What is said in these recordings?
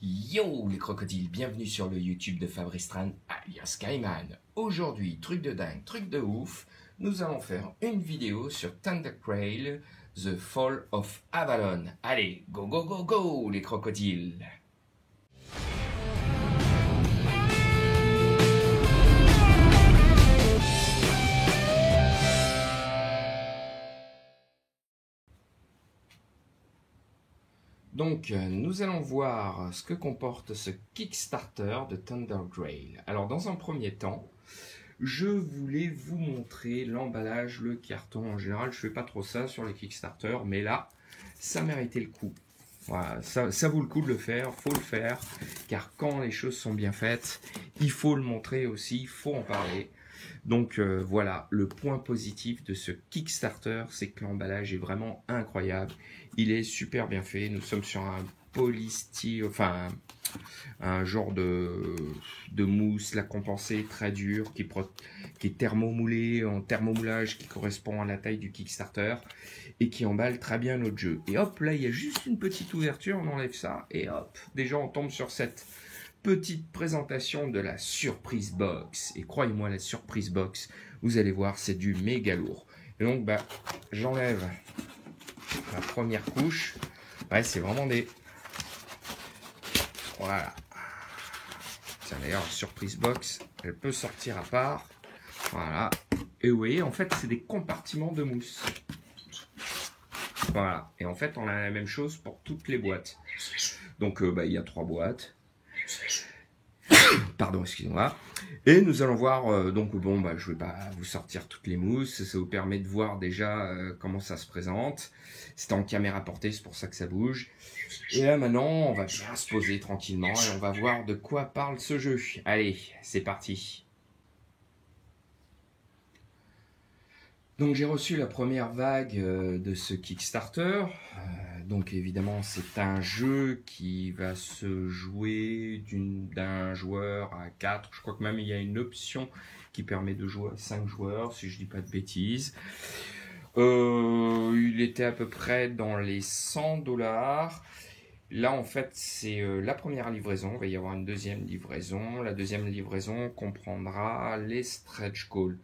Yo les crocodiles, bienvenue sur le YouTube de Fabrice Tran alias Kaiman. Aujourd'hui, truc de dingue, truc de ouf, nous allons faire une vidéo sur Thundercrail, The Fall of Avalon. Allez, go go go go les crocodiles. Donc, nous allons voir ce que comporte ce Kickstarter de Thundercrail. Alors, dans un premier temps, je voulais vous montrer l'emballage, le carton. En général, je fais pas trop ça sur les Kickstarter, mais là, ça méritait le coup. Voilà, ça vaut le coup de le faire, faut le faire, car quand les choses sont bien faites, il faut le montrer aussi, il faut en parler. Donc voilà, le point positif de ce Kickstarter, c'est que l'emballage est vraiment incroyable. Il est super bien fait. Nous sommes sur un polystyrène, enfin un genre de mousse, la compensée très dure, qui est thermomoulé en thermomoulage, qui correspond à la taille du Kickstarter et qui emballe très bien notre jeu. Et hop, là il y a juste une petite ouverture, on enlève ça et hop, déjà on tombe sur cette petite présentation de la surprise box. Et croyez-moi, la surprise box, vous allez voir, c'est du méga lourd. Et donc, j'enlève la première couche. Ouais, c'est vraiment des... Voilà. Tiens, d'ailleurs, la surprise box, elle peut sortir à part. Voilà. Et vous voyez, en fait, c'est des compartiments de mousse. Voilà. Et en fait, on a la même chose pour toutes les boîtes. Donc, il y a 3 boîtes. Pardon, excusez-moi. Et nous allons voir, je vais pas vous sortir toutes les mousses, ça vous permet de voir déjà comment ça se présente. C'est en caméra portée, c'est pour ça que ça bouge. Et là maintenant, on va bien se poser tranquillement et on va voir de quoi parle ce jeu. Allez, c'est parti. Donc j'ai reçu la première vague de ce Kickstarter. Donc évidemment c'est un jeu qui va se jouer d'un joueur à 4. Je crois que même il y a une option qui permet de jouer à 5 joueurs, si je dis pas de bêtises. Il était à peu près dans les 100$. Là en fait c'est la première livraison, il va y avoir une deuxième livraison. La deuxième livraison comprendra les stretch goals.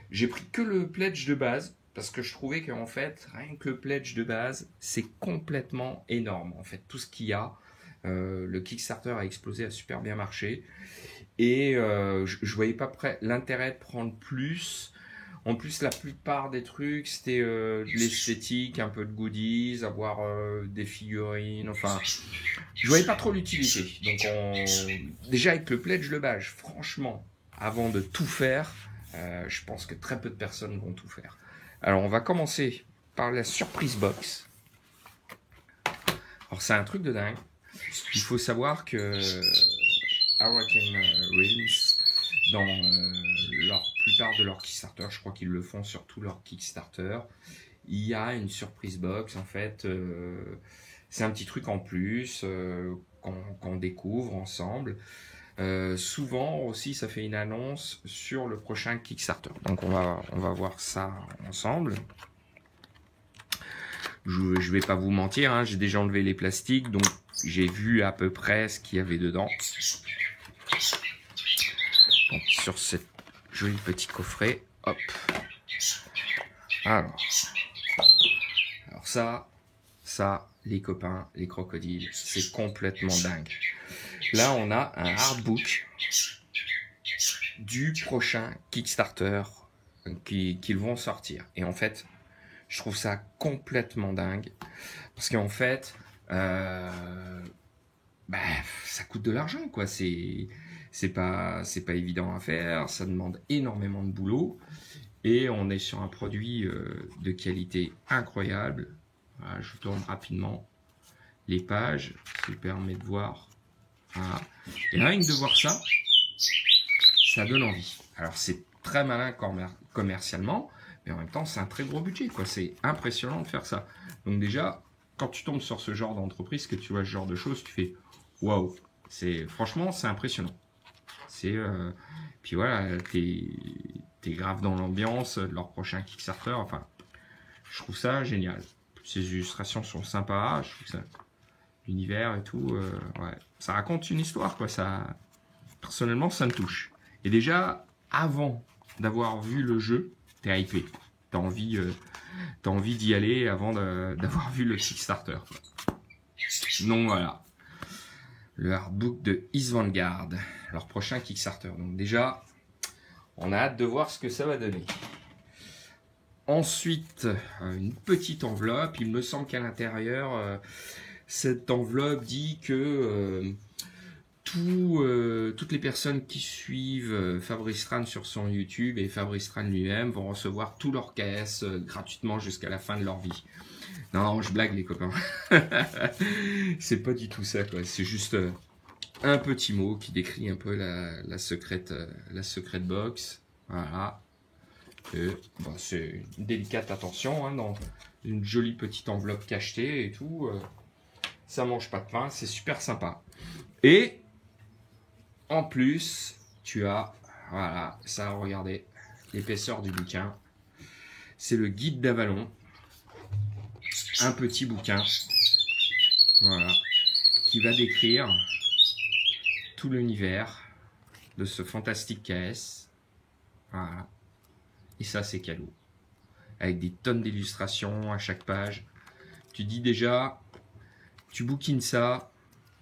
J'ai pris que le pledge de base parce que je trouvais qu'en fait, rien que le pledge de base, c'est complètement énorme. En fait, tout ce qu'il y a, le Kickstarter a explosé, a super bien marché. Et je voyais pas l'intérêt de prendre plus. En plus, la plupart des trucs, c'était de l'esthétique, un peu de goodies, avoir des figurines, enfin... Je voyais pas trop l'utilité. Donc, déjà avec le pledge de base, franchement, avant de tout faire... je pense que très peu de personnes vont tout faire. Alors on va commencer par la surprise box. Alors c'est un truc de dingue. Il faut savoir que Hurricane Realms, dans la plupart de leurs Kickstarter, je crois qu'ils le font sur tous leurs Kickstarter, il y a une surprise box en fait. C'est un petit truc en plus qu'on découvre ensemble. Souvent aussi ça fait une annonce sur le prochain Kickstarter, donc on va voir ça ensemble. Je vais pas vous mentir, hein, j'ai déjà enlevé les plastiques, donc j'ai vu à peu près ce qu'il y avait dedans. Donc, sur ce joli petit coffret, hop. Alors ça les copains, les crocodiles, c'est complètement dingue. Là, on a un artbook du prochain Kickstarter qu'ils vont sortir. Et en fait, je trouve ça complètement dingue. Parce qu'en fait, ça coûte de l'argent, quoi. C'est pas évident à faire. Ça demande énormément de boulot. Et on est sur un produit de qualité incroyable. Voilà, je tourne rapidement les pages. Ça permet de voir. Voilà. Et rien que de voir ça, ça donne envie. Alors c'est très malin commercialement, mais en même temps c'est un très gros budget, quoi. C'est impressionnant de faire ça. Donc déjà, quand tu tombes sur ce genre d'entreprise, que tu vois ce genre de choses, tu fais waouh. Franchement c'est impressionnant. Puis voilà, t'es grave dans l'ambiance de leur prochain Kickstarter. Enfin, je trouve ça génial. Ces illustrations sont sympas. Je trouve ça l'univers et tout. Ouais. Ça raconte une histoire, quoi. Ça, personnellement, ça me touche. Et déjà, avant d'avoir vu le jeu, t'es hypé. T'as envie d'y aller avant d'avoir vu le Kickstarter, quoi. Donc voilà. Le artbook de Ys Vanguard, leur prochain Kickstarter. Donc déjà, on a hâte de voir ce que ça va donner. Ensuite, une petite enveloppe. Il me semble qu'à l'intérieur, cette enveloppe dit que toutes les personnes qui suivent Fabrice Tran sur son YouTube et Fabrice Tran lui-même vont recevoir tous leurs KS gratuitement jusqu'à la fin de leur vie. Non, je blague les copains. C'est pas du tout ça, quoi. C'est juste un petit mot qui décrit un peu la secrète box. Voilà. Bon, c'est une délicate attention, hein, dans une jolie petite enveloppe cachetée et tout. Ça mange pas de pain, c'est super sympa. Et en plus, tu as, voilà, ça, regardez, l'épaisseur du bouquin. C'est le guide d'Avalon. Un petit bouquin, voilà, qui va décrire tout l'univers de ce fantastique KS. Voilà. Et ça, c'est cadeau. Avec des tonnes d'illustrations à chaque page. Tu dis déjà, tu bouquines ça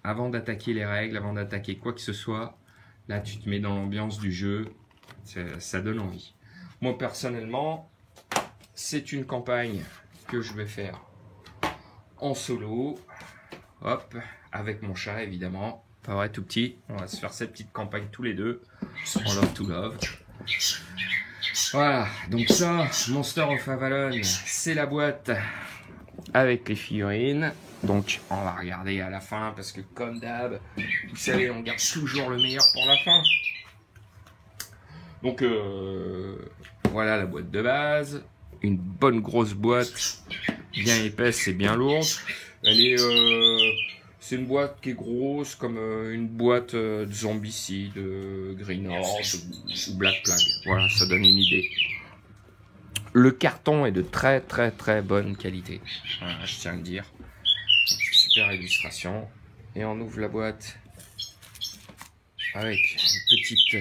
avant d'attaquer les règles, avant d'attaquer quoi que ce soit. Là, tu te mets dans l'ambiance du jeu. Ça donne envie. Moi, personnellement, c'est une campagne que je vais faire en solo. Hop, avec mon chat, évidemment. Pas vrai, tout petit. On va se faire cette petite campagne tous les deux. En love to love. Voilà, donc ça, Monster of Avalon, c'est la boîte avec les figurines. Donc on va regarder à la fin parce que comme d'hab, vous savez, on garde toujours le meilleur pour la fin. Donc voilà la boîte de base, une bonne grosse boîte, bien épaisse et bien lourde. Elle est, c'est une boîte qui est grosse comme une boîte de Zombicide, de Green Horde ou Black Plague. Voilà, ça donne une idée. Le carton est de très très très bonne qualité. Voilà, je tiens à le dire. Super illustration. Et on ouvre la boîte avec une petite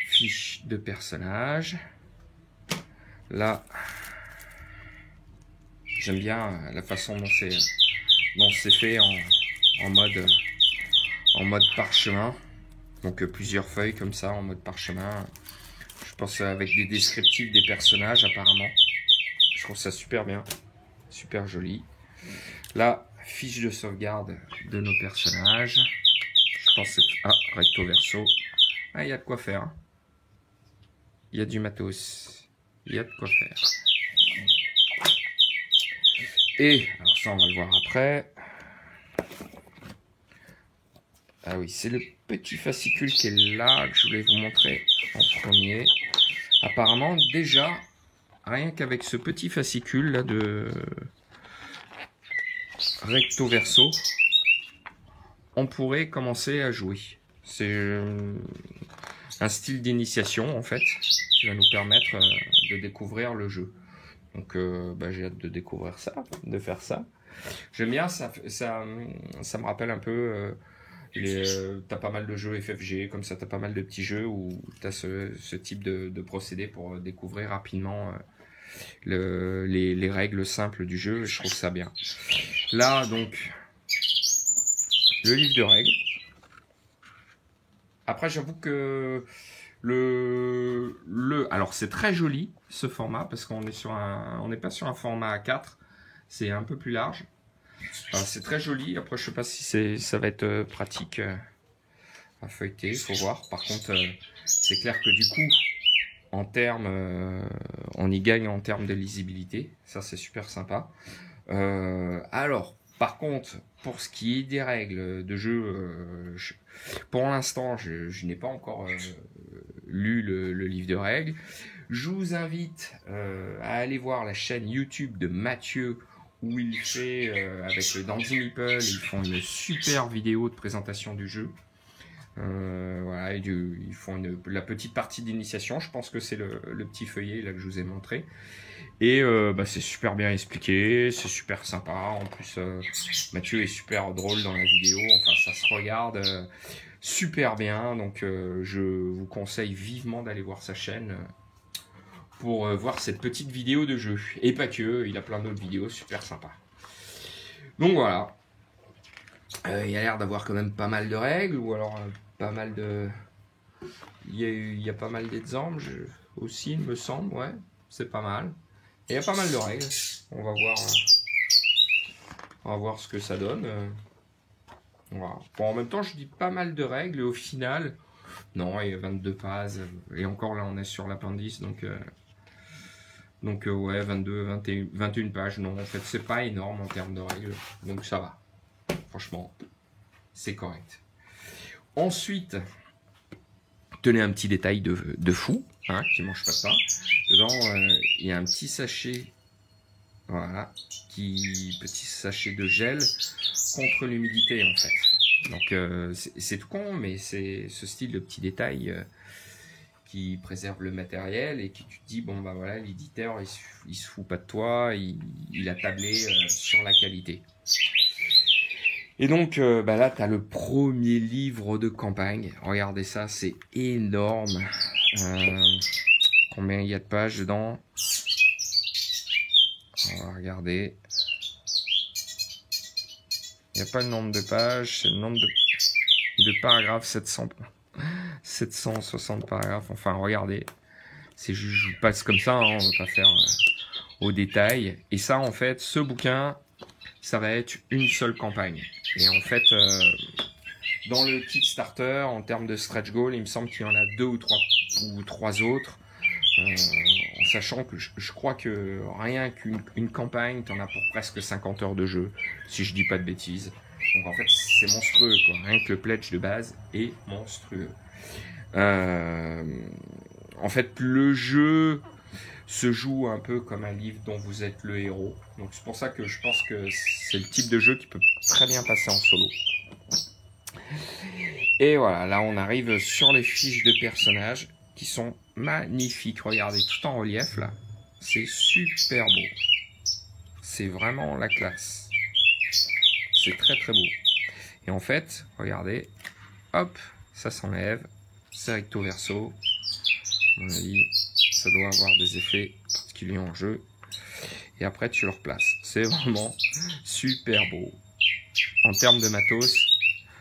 fiche de personnage. Là, j'aime bien la façon dont c'est fait en mode parchemin. Donc plusieurs feuilles comme ça en mode parchemin. Je pense avec des descriptifs des personnages apparemment. Je trouve ça super bien. Super joli. Là, fiche de sauvegarde de nos personnages. Je pense que c'est recto verso. Ah, il y a de quoi faire. Il y a du matos. Il y a de quoi faire. Et, alors ça on va le voir après. Ah oui, c'est le petit fascicule qui est là, que je voulais vous montrer en premier. Apparemment, déjà, rien qu'avec ce petit fascicule là de recto verso, on pourrait commencer à jouer. C'est un style d'initiation en fait, qui va nous permettre de découvrir le jeu. Donc j'ai hâte de découvrir ça, de faire ça. J'aime bien, ça me rappelle un peu, t'as pas mal de jeux FFG, comme ça t'as pas mal de petits jeux où t'as ce type de procédé pour découvrir rapidement les règles simples du jeu. Je trouve ça bien. Là donc, le livre de règles. Après j'avoue que alors c'est très joli ce format parce qu'on est on n'est pas sur un format A4, c'est un peu plus large. C'est très joli. Après je sais pas si ça va être pratique à feuilleter, il faut voir. Par contre c'est clair que du coup en termes on y gagne en termes de lisibilité, ça c'est super sympa. Alors par contre, pour ce qui est des règles de jeu, pour l'instant, je n'ai pas encore lu le livre de règles. Je vous invite à aller voir la chaîne YouTube de Mathieu, où il fait, avec le Dandy Meeple, ils font une super vidéo de présentation du jeu. Voilà, ils font la petite partie d'initiation. Je pense que c'est le petit feuillet là que je vous ai montré. Et c'est super bien expliqué, c'est super sympa. En plus, Mathieu est super drôle dans la vidéo. Enfin, ça se regarde super bien. Donc, je vous conseille vivement d'aller voir sa chaîne pour voir cette petite vidéo de jeu. Et pas que, il a plein d'autres vidéos super sympas. Donc voilà. Il y a l'air d'avoir quand même pas mal de règles, ou alors pas mal de... Il y a pas mal d'exemples aussi, il me semble, ouais, c'est pas mal. Et il y a pas mal de règles. On va voir ce que ça donne. Voilà. Bon, en même temps, je dis pas mal de règles, et au final, non, il y a 22 pages. Et encore là, on est sur l'appendice, donc ouais, 22, 21 pages. Non, en fait, c'est pas énorme en termes de règles, donc ça va. Franchement, c'est correct. Ensuite, tenez un petit détail de fou, hein, qui mange pas de pain. Dedans, il y a un petit sachet, voilà, petit sachet de gel contre l'humidité en fait. Donc c'est tout con, mais c'est ce style de petit détail qui préserve le matériel et qui tu te dis bon bah voilà, l'éditeur il se fout pas de toi, il a tablé sur la qualité. Et donc là, tu as le premier livre de campagne. Regardez ça, c'est énorme. Combien il y a de pages dedans? On va regarder. Il n'y a pas le nombre de pages, c'est le nombre de paragraphes, 760 paragraphes. Enfin, regardez. Je vous passe comme ça, hein, on ne va pas faire au détail. Et ça, en fait, ce bouquin, ça va être une seule campagne. Et en fait, dans le Kickstarter, en termes de stretch goal, il me semble qu'il y en a 2 ou trois autres. En sachant que je crois que rien qu'une campagne, tu en as pour presque 50 heures de jeu, si je dis pas de bêtises. Donc en fait, c'est monstrueux, quoi. Rien que le pledge de base est monstrueux. En fait, le jeu se joue un peu comme un livre dont vous êtes le héros. Donc c'est pour ça que je pense que c'est le type de jeu qui peut très bien passer en solo. Et voilà, là on arrive sur les fiches de personnages qui sont magnifiques. Regardez, tout en relief là. C'est super beau. C'est vraiment la classe. C'est très très beau. Et en fait, regardez, hop, ça s'enlève. C'est recto verso. À mon avis, ça doit avoir des effets particuliers en jeu. Et après, tu le replaces. C'est vraiment super beau. En termes de matos,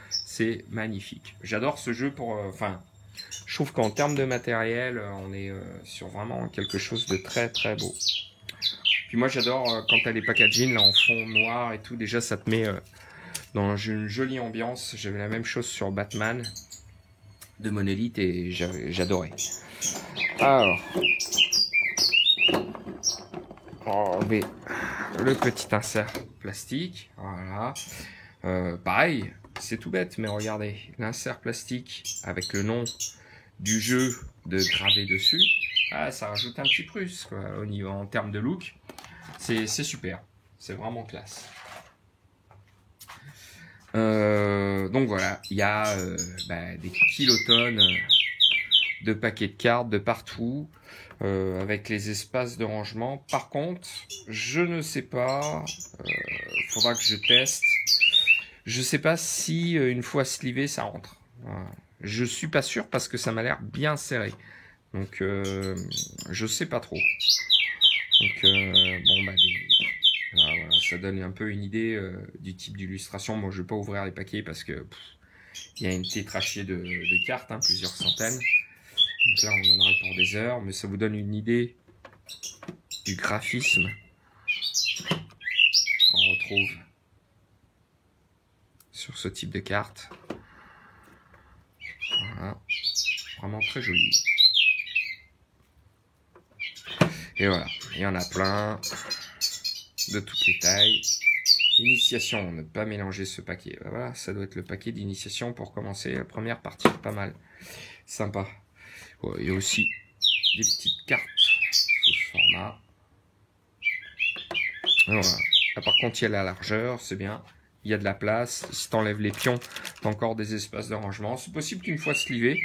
c'est magnifique. J'adore ce jeu pour... je trouve qu'en termes de matériel, on est sur vraiment quelque chose de très très beau. Puis moi, j'adore quand tu as les packaging là, en fond noir et tout. Déjà, ça te met dans une jolie ambiance. J'avais la même chose sur Batman de Monolith et j'adorais. Alors, on va enlever le petit insert plastique. Voilà. Pareil, c'est tout bête, mais regardez, l'insert plastique avec le nom du jeu de gravé dessus, ça rajoute un petit plus quoi, au niveau en termes de look. C'est super, c'est vraiment classe. Donc voilà, il y a des kilotonnes de paquets de cartes de partout, avec les espaces de rangement. Par contre, je ne sais pas, faudra que je teste. Je sais pas si une fois slivé ça rentre. Voilà. Je suis pas sûr parce que ça m'a l'air bien serré. Donc je sais pas trop. Donc voilà, ça donne un peu une idée du type d'illustration. Bon, je vais pas ouvrir les paquets parce que il y a une tétrachée de cartes, hein, plusieurs centaines. Donc là, on en aurait pour des heures, mais ça vous donne une idée du graphisme qu'on retrouve sur ce type de carte. Voilà. Vraiment très joli. Et voilà, il y en a plein de toutes les tailles. Initiation, ne pas mélanger ce paquet. Voilà, ça doit être le paquet d'initiation pour commencer la première partie. Pas mal, sympa. Ouais, il y a aussi des petites cartes sous ce format. Voilà. Là, par contre, il y a la largeur, c'est bien. il y a de la place. Si tu enlèves les pions, tu as encore des espaces de rangement. C'est possible qu'une fois slivé,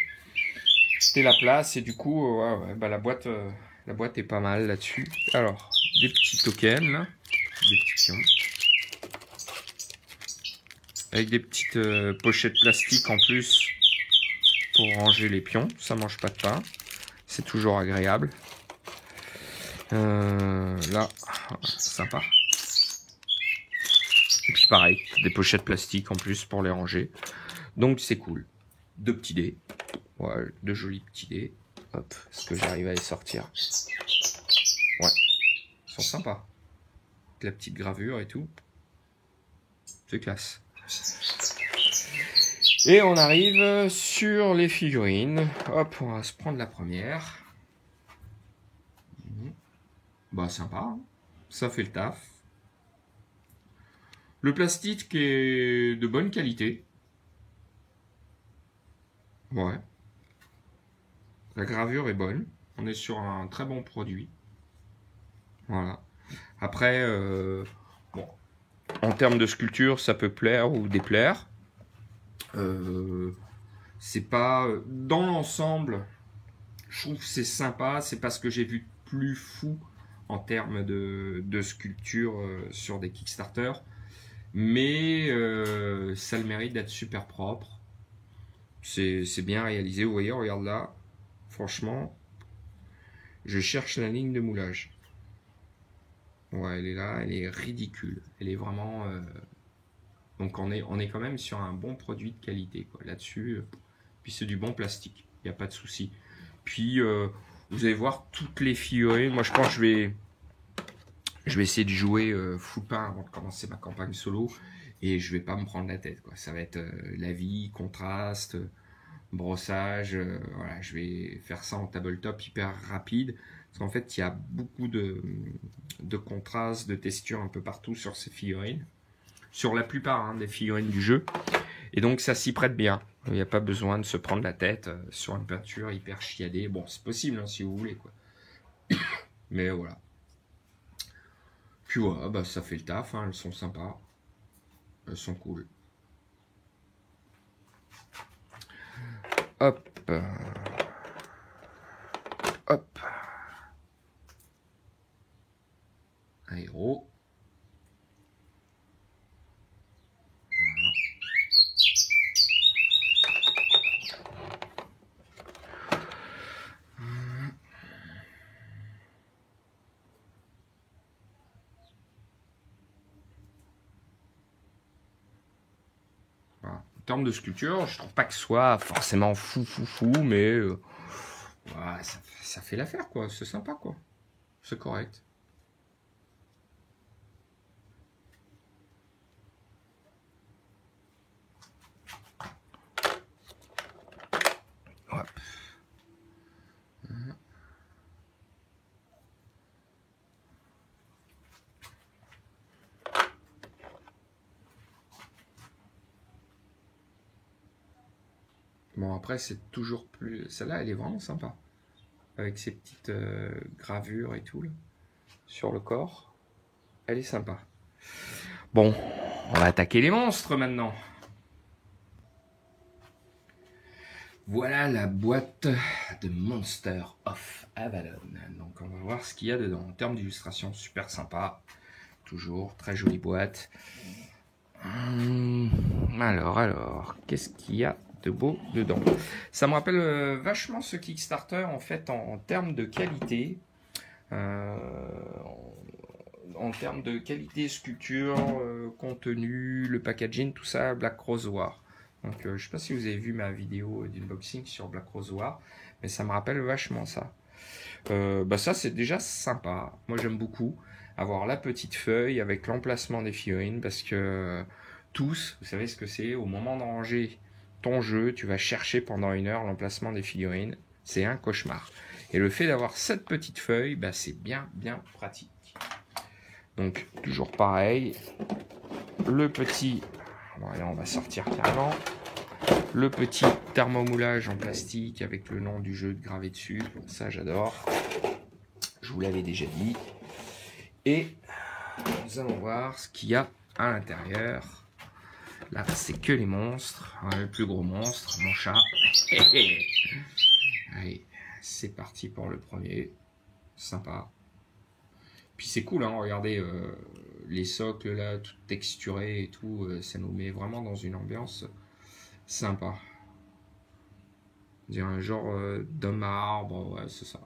tu aies la place et du coup, bah, la boîte est pas mal là-dessus. Alors, des petits tokens, là. Des petits pions. Avec des petites pochettes plastiques en plus pour ranger les pions. Ça mange pas de pain. C'est toujours agréable. Là, sympa. Et puis pareil, des pochettes plastiques en plus pour les ranger. Donc c'est cool. Deux petits dés. Ouais, deux jolis petits dés. Hop, est-ce que j'arrive à les sortir? Ouais, ils sont sympas. Avec la petite gravure et tout. C'est classe. Et on arrive sur les figurines. Hop, on va se prendre la première. Bah sympa, hein. Ça fait le taf. Le plastique est de bonne qualité. Ouais. La gravure est bonne. On est sur un très bon produit. Voilà. Après, bon, en termes de sculpture, ça peut plaire ou déplaire. C'est pas dans l'ensemble. Je trouve que c'est sympa. C'est pas ce que j'ai vu de plus fou en termes de sculpture sur des Kickstarter. Mais ça a le mérite d'être super propre. C'est bien réalisé. Vous voyez, regarde là. Franchement, je cherche la ligne de moulage. Ouais, elle est là, elle est ridicule. Elle est vraiment... Donc on est quand même sur un bon produit de qualité là-dessus. Puis c'est du bon plastique, il n'y a pas de souci. Puis vous allez voir toutes les figurines. Moi je pense que je vais essayer de jouer full pain avant de commencer ma campagne solo. Et je vais pas me prendre la tête, quoi. Ça va être la vie, contraste, brossage. Voilà, je vais faire ça en tabletop hyper rapide. Parce qu'en fait, il y a beaucoup de contraste, de texture un peu partout sur ces figurines. Sur la plupart des figurines du jeu. Et donc, ça s'y prête bien. Il n'y a pas besoin de se prendre la tête sur une peinture hyper chiadée. Bon, c'est possible si vous voulez, quoi. Mais voilà. Puis voilà, bah, ça fait le taf. Elles sont sympas. Elles sont cool. Hop. Hop. Un héros. Voilà. En termes de sculpture, je trouve pas que ce soit forcément fou, mais voilà, ça fait l'affaire, quoi. C'est sympa, quoi. C'est correct. Hop. Bon, après, c'est toujours plus... Celle-là, elle est vraiment sympa. Avec ses petites gravures et tout, là, sur le corps. Elle est sympa. Bon, on va attaquer les monstres, maintenant. Voilà la boîte de Monster of Avalon. Donc, on va voir ce qu'il y a dedans. En termes d'illustration, super sympa. Toujours, très jolie boîte. Alors, qu'est-ce qu'il y a de beau dedans? Ça me rappelle vachement ce Kickstarter en fait en termes de qualité, en termes de qualité, sculpture, contenu, le packaging, tout ça, Black Rose War. Donc je sais pas si vous avez vu ma vidéo d'unboxing sur Black Rose War, mais ça me rappelle vachement ça. Bah ça c'est déjà sympa. Moi j'aime beaucoup avoir la petite feuille avec l'emplacement des figurines parce que tous, vous savez ce que c'est, au moment de ranger ton jeu, tu vas chercher pendant 1 heure l'emplacement des figurines. C'est un cauchemar. Et le fait d'avoir cette petite feuille, bah, c'est bien pratique. Donc toujours pareil, le petit, voilà, on va sortir carrément, le petit thermomoulage en plastique avec le nom du jeu gravé dessus, ça j'adore, je vous l'avais déjà dit. Et nous allons voir ce qu'il y a à l'intérieur. Là, c'est que les monstres. Ouais, le plus gros monstre, mon chat. Allez, c'est parti pour le premier. Sympa. Puis c'est cool, hein, regardez les socles là, tout texturés et tout. Ça nous met vraiment dans une ambiance sympa. On dirait un genre d'homme à arbre, ouais, c'est ça.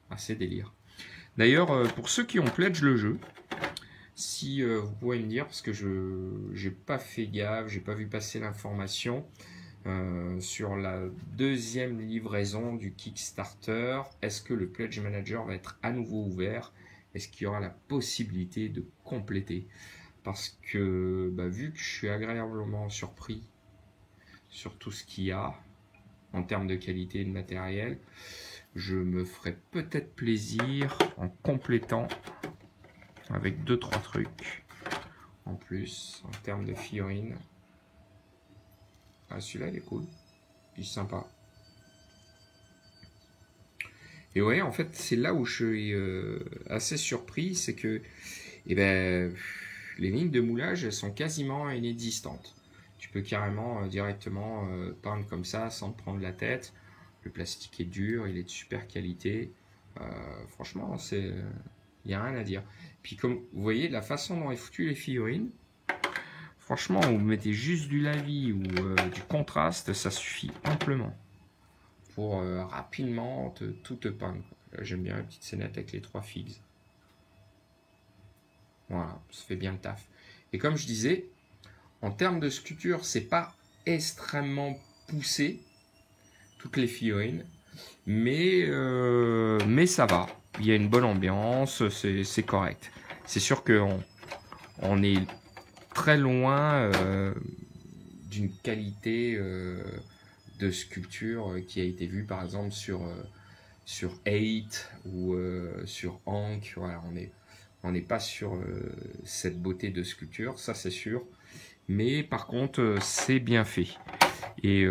Assez délire. D'ailleurs, pour ceux qui ont pledge le jeu, si vous pouvez me dire, parce que je n'ai pas fait gaffe, j'ai pas vu passer l'information sur la deuxième livraison du Kickstarter, est-ce que le Pledge Manager va être à nouveau ouvert? Est-ce qu'il y aura la possibilité de compléter? Parce que bah, vu que je suis agréablement surpris sur tout ce qu'il y a en termes de qualité et de matériel, je me ferai peut-être plaisir en complétant avec 2-3 trucs en plus en termes de figurines. Ah, celui-là il est cool, il est sympa. Et ouais, en fait c'est là où je suis assez surpris, c'est que eh ben, les lignes de moulage elles sont quasiment inexistantes. Tu peux carrément directement peindre comme ça sans te prendre la tête. Le plastique est dur, il est de super qualité. Franchement, il n'y a rien à dire. Puis comme vous voyez, la façon dont est foutu les figurines, franchement, vous mettez juste du lavis ou du contraste, ça suffit amplement pour rapidement tout te peindre. J'aime bien la petite scénette avec les 3 figs. Voilà, ça fait bien le taf. Et comme je disais, en termes de sculpture, c'est pas extrêmement poussé, toutes les figurines, mais ça va. Il y a une bonne ambiance, c'est correct. C'est sûr qu'on est très loin d'une qualité de sculpture qui a été vue par exemple sur 8 ou sur Hank. Voilà, on n'est pas sur cette beauté de sculpture, ça c'est sûr. Mais par contre, c'est bien fait. Et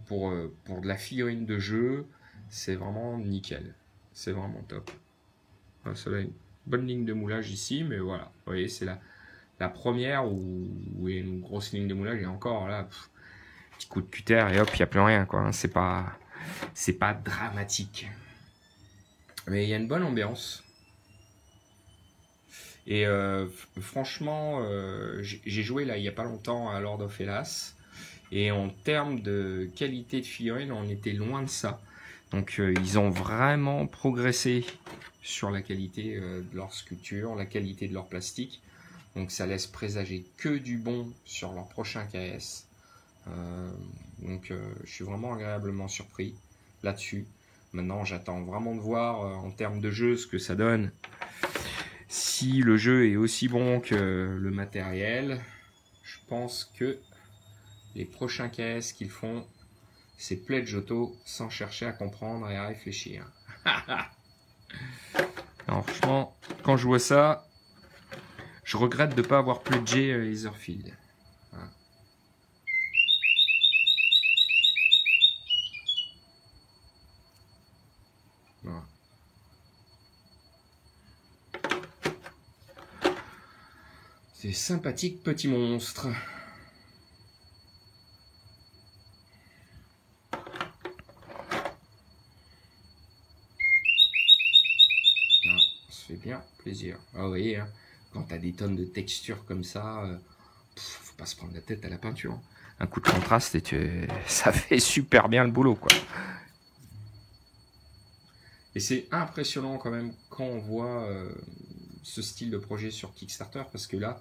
pour de la figurine de jeu, c'est vraiment nickel. C'est vraiment top. Voilà, ça a une bonne ligne de moulage ici, mais voilà. Vous voyez, c'est la première où il y a une grosse ligne de moulage et encore là, petit coup de cutter et hop, il n'y a plus rien, quoi. Hein. C'est pas dramatique. Mais il y a une bonne ambiance. Et franchement, j'ai joué là il n'y a pas longtemps à Lord of Hellas. Et en termes de qualité de figurine, on était loin de ça. Donc ils ont vraiment progressé sur la qualité de leur sculpture, la qualité de leur plastique. Donc ça laisse présager que du bon sur leur prochain KS. Donc je suis vraiment agréablement surpris là-dessus. Maintenant j'attends vraiment de voir en termes de jeu ce que ça donne. Si le jeu est aussi bon que le matériel, je pense que les prochains KS qu'ils font, c'est Pledge Auto sans chercher à comprendre et à réfléchir. Alors franchement, quand je vois ça, je regrette de ne pas avoir pledgé Etherfield. Voilà. Voilà. C'est sympathique petit monstre. Ah, ça fait bien plaisir. Ah, vous voyez, hein, quand tu as des tonnes de textures comme ça, faut pas se prendre la tête à la peinture. Un coup de contraste et ça fait super bien le boulot, quoi. Et c'est impressionnant quand même quand on voit ce style de projet sur Kickstarter, parce que là,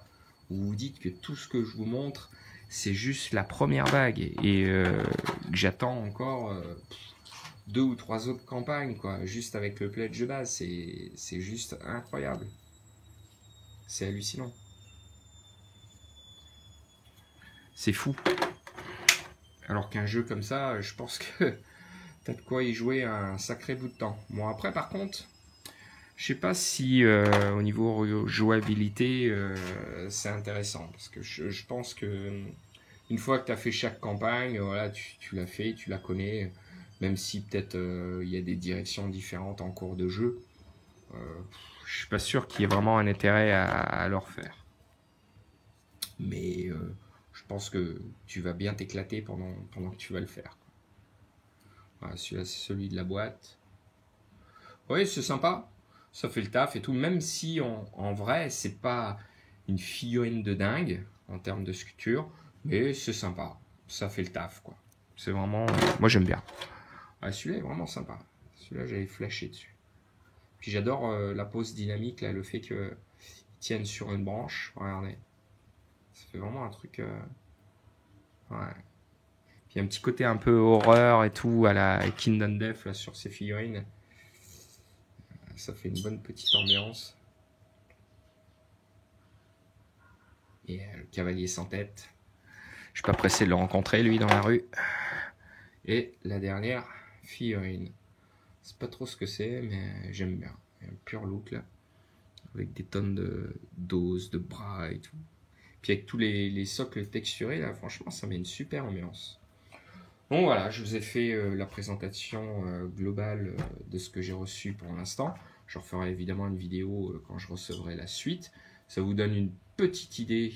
vous vous dites que tout ce que je vous montre, c'est juste la première vague et j'attends encore 2 ou 3 autres campagnes, quoi, juste avec le pledge de base. C'est juste incroyable. C'est hallucinant. C'est fou. Alors qu'un jeu comme ça, je pense que t'as de quoi y jouer un sacré bout de temps. Bon, après, par contre, je sais pas si au niveau jouabilité, c'est intéressant. Parce que je pense que une fois que tu as fait chaque campagne, voilà, tu l'as fait, tu la connais. Même si peut-être il y a des directions différentes en cours de jeu. Je suis pas sûr qu'il y ait vraiment un intérêt à le refaire. je pense que tu vas bien t'éclater pendant que tu vas le faire. Voilà, celui-là, c'est celui de la boîte. Oui, c'est sympa. Ça fait le taf et tout. Même si en vrai, c'est pas une figurine de dingue en termes de sculpture, mais c'est sympa. Ça fait le taf, quoi. C'est vraiment... Moi, j'aime bien. Ah, celui-là est vraiment sympa. Celui-là, j'avais flashé dessus. Puis j'adore la pose dynamique, là, le fait qu'ils tiennent sur une branche. Regardez. Ça fait vraiment un truc... Ouais. Puis il y a un petit côté un peu horreur et tout à la Kingdom Death là, sur ces figurines. Ça fait une bonne petite ambiance. Et le cavalier sans tête. Je suis pas pressé de le rencontrer, lui, dans la rue. Et la dernière figurine. C'est pas trop ce que c'est, mais j'aime bien. Il y a un pur look, là. Avec des tonnes d'os, de bras et tout. Puis avec tous les socles texturés, là, franchement, ça met une super ambiance. Bon, voilà, je vous ai fait la présentation globale de ce que j'ai reçu pour l'instant. Je referai évidemment une vidéo quand je recevrai la suite. Ça vous donne une petite idée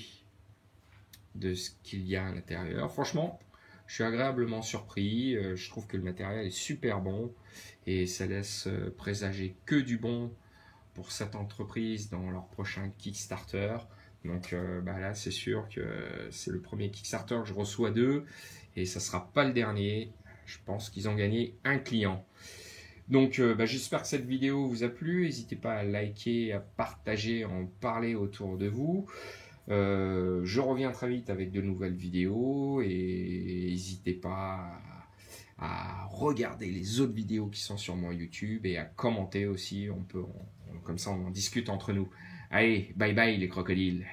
de ce qu'il y a à l'intérieur. Franchement, je suis agréablement surpris. Je trouve que le matériel est super bon et ça laisse présager que du bon pour cette entreprise dans leur prochain Kickstarter. Donc là, c'est sûr que c'est le premier Kickstarter que je reçois d'eux et ça ne sera pas le dernier. Je pense qu'ils ont gagné un client. Donc j'espère que cette vidéo vous a plu. N'hésitez pas à liker, à partager, à en parler autour de vous. Je reviens très vite avec de nouvelles vidéos et n'hésitez pas à regarder les autres vidéos qui sont sur mon YouTube et à commenter aussi. Comme ça on en discute entre nous. Allez, bye bye les crocodiles.